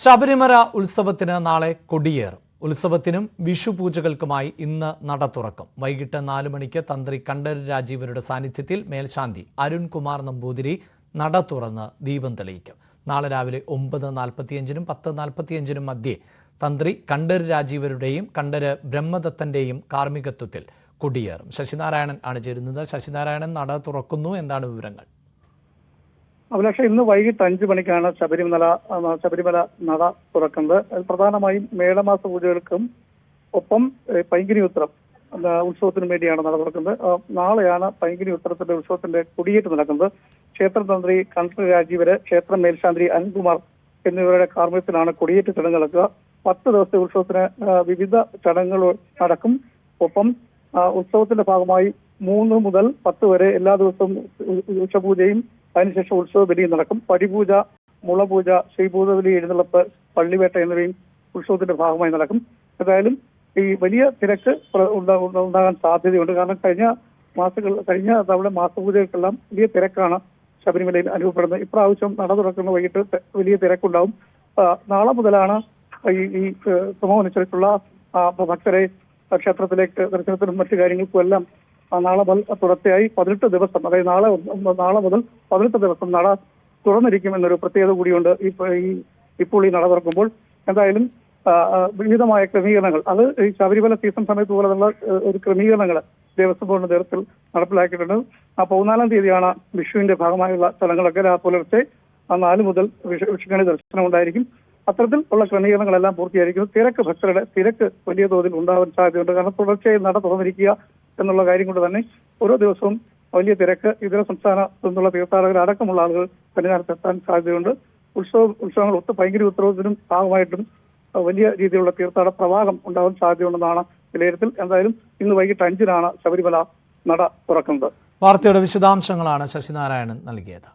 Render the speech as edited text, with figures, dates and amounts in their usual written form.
ശബരിമല ഉത്സവത്തിന് നാളെ കൊടിയേറും. ഉത്സവത്തിനും വിഷുപൂജകൾക്കുമായി ഇന്ന് നട തുറക്കും. വൈകിട്ട് 4 മണിക്ക് തന്ത്രി കണ്ഠരര് രാജീവരുടെ സാന്നിധ്യത്തിൽ മേൽശാന്തി അരുൺകുമാർ നമ്പൂതിരി നട തുറന്ന് ദീപം തെളിയിക്കും. നാളെ രാവിലെ 9:45-നും 10:45-നും മധ്യേ തന്ത്രി കണ്ഠരര് രാജീവരുടെയും കണ്ഠരര് ബ്രഹ്മദത്തന്റെയും കാർമ്മികത്വത്തിൽ കൊടിയേറും. ശശിനാരായണൻ ആണ് ചേരുന്നത്. ശശിനാരായണൻ, നട തുറക്കുന്നു, എന്താണ് വിവരങ്ങൾ? അഭിലാഷ, ഇന്ന് വൈകിട്ട് 5 മണിക്കാണ് ശബരിമല നട തുറക്കുന്നത്. പ്രധാനമായും മേടമാസ പൂജകൾക്കും ഒപ്പം പൈങ്കിനി ഉത്രം ഉത്സവത്തിനും വേണ്ടിയാണ് നട തുറക്കുന്നത്. നാളെയാണ് പൈങ്കിനി ഉത്രത്തിന്റെ ഉത്സവത്തിന്റെ കൊടിയേറ്റ് നടക്കുന്നത്. ക്ഷേത്ര തന്ത്രി കണ്ഠരര് രാജീവര്, ക്ഷേത്ര മേൽശാന്തി അരുൺകുമാർ എന്നിവരുടെ കാർമ്മികത്തിലാണ് കൊടിയേറ്റ് ചടങ്ങ് നടക്കുക. 10 ദിവസത്തെ ഉത്സവത്തിന് വിവിധ ചടങ്ങുകൾ നടക്കും. ഒപ്പം ഉത്സവത്തിന്റെ ഭാഗമായി 3 മുതൽ 10 വരെ എല്ലാ ദിവസവും ഉച്ചപൂജയും അതിനുശേഷം ഉത്സവ ബലിയും നടക്കും. പടിപൂജ, മുളപൂജ, ശ്രീഭൂതബലി, എഴുന്നള്ളപ്പ്, പള്ളിവേട്ട എന്നിവയും ഉത്സവത്തിന്റെ ഭാഗമായി നടക്കും. ഏതായാലും ഈ വലിയ തിരക്ക് ഉണ്ടാകാൻ സാധ്യതയുണ്ട്. കാരണം കഴിഞ്ഞ തവണ മാസപൂജകൾക്കെല്ലാം വലിയ തിരക്കാണ് ശബരിമലയിൽ അനുഭവപ്പെടുന്നത്. ഇപ്രാവശ്യം നട തുറക്കുന്ന വൈകിട്ട് വലിയ തിരക്കുണ്ടാവും. നാളെ മുതലാണ് ഈ ക്രമം അനുസരിച്ചുള്ള ഭക്തരെ ക്ഷേത്രത്തിലേക്ക് ദർശനത്തിനും മറ്റു കാര്യങ്ങൾക്കും എല്ലാം നാളെ മുതൽ തുടർച്ചയായി 18 ദിവസം, അതായത് നാളെ മുതൽ 18 ദിവസം നട തുറന്നിരിക്കുമെന്നൊരു പ്രത്യേകത കൂടിയുണ്ട് ഇപ്പോൾ ഈ നട തുറക്കുമ്പോൾ. എന്തായാലും വിവിധമായ ക്രമീകരണങ്ങൾ, അത് ഈ ശബരിമല സീസൺ സമയത്ത് പോലുള്ള ഒരു ക്രമീകരണങ്ങൾ ദേവസ്വം ബോർഡിന്റെ നേതൃത്വത്തിൽ നടപ്പിലാക്കിയിട്ടുണ്ട്. 14-ാം തീയതിയാണ് വിഷുവിന്റെ ഭാഗമായുള്ള ചടങ്ങുകളൊക്കെ. പുലർച്ചെ 4 മുതൽ വിഷുക്കണി ദർശനം ഉണ്ടായിരിക്കും. അത്തരത്തിൽ ഉള്ള ക്രമീകരണങ്ങളെല്ലാം പൂർത്തിയായിരിക്കുന്നു. ഭക്തരുടെ തിരക്ക് വലിയ തോതിൽ ഉണ്ടാവാൻ സാധ്യതയുണ്ട്. കാരണം തുടർച്ചയായി നട തുറന്നിരിക്കുക എന്നുള്ള കാര്യം കൊണ്ട് തന്നെ ഓരോ ദിവസവും വലിയ തിരക്ക് ഇതര സംസ്ഥാനത്തു നിന്നുള്ള തീർത്ഥാടകർ അടക്കമുള്ള ആളുകൾ സന്നിധാനത്തെത്താൻ സാധ്യതയുണ്ട്. ഉത്സവങ്ങൾ പൈങ്കിരി ഉത്സവത്തിനും ഭാഗമായിട്ടും വലിയ രീതിയിലുള്ള തീർത്ഥാടന പ്രവാഹം ഉണ്ടാവാൻ സാധ്യതയുണ്ടെന്നാണ് വിലയിരുത്തൽ. എന്തായാലും ഇന്ന് വൈകിട്ട് 5-നാണ് ശബരിമല നട തുറക്കുന്നത്. വാർത്തയുടെ വിശദാംശങ്ങളാണ് ശശിനാരായണൻ നൽകിയത്.